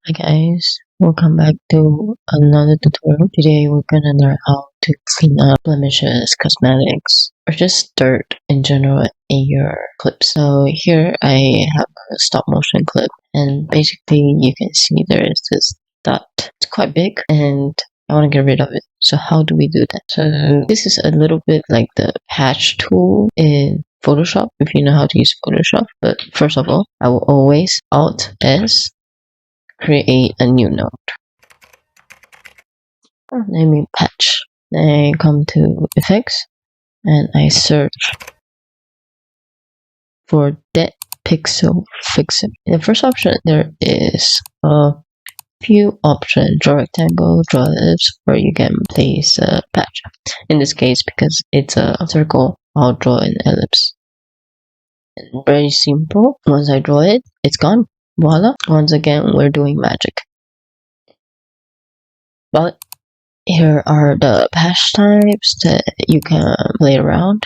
Hi guys, welcome back to another tutorial. Today we're gonna learn how to clean up blemishes, cosmetics, or just dirt in general in your clips. So here I have a stop motion clip, and basically you can see there is this dot. It's quite big and I want to get rid of it. So how do we do that? So this is a little bit like the patch tool in Photoshop, if you know how to use Photoshop. But first of all, I will always Alt S, create a new node. Name it patch. Then I come to effects and I search for dead pixel fixer. In the first option there is a few options: draw rectangle, draw ellipse, or you can place a patch. In this case, because it's a circle, I'll draw an ellipse. And very simple. Once I draw it, it's gone. Voila. Once again, we're doing magic. But here are the patch types that you can play around.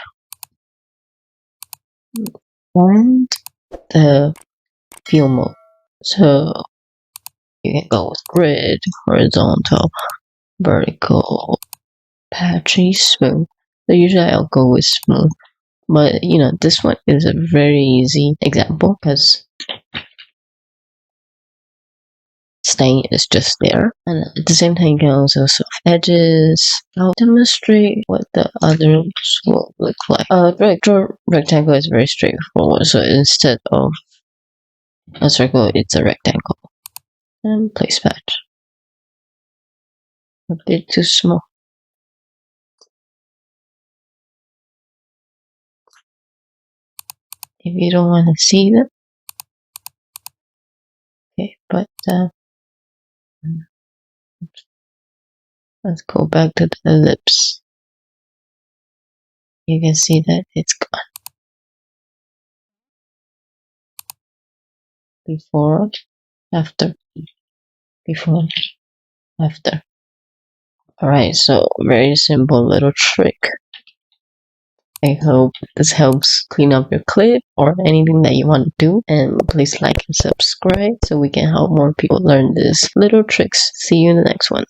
And the fill mode. So you can go with grid, horizontal, vertical, patchy, smooth. So usually I'll go with smooth. But you know, this one is a very easy example because stain is just there, and at the same time you can also soft edges. I'll demonstrate what the others will look like. Draw rectangle is very straightforward, so instead of a circle it's a rectangle. And place patch. A bit too small. If you don't want to see them, okay, but let's go back to the ellipse. You can see that it's gone. Before, after, before, after. Alright, so very simple little trick. I hope this helps clean up your clip or anything that you want to do, and please like and subscribe so we can help more people learn these little tricks. See you in the next one.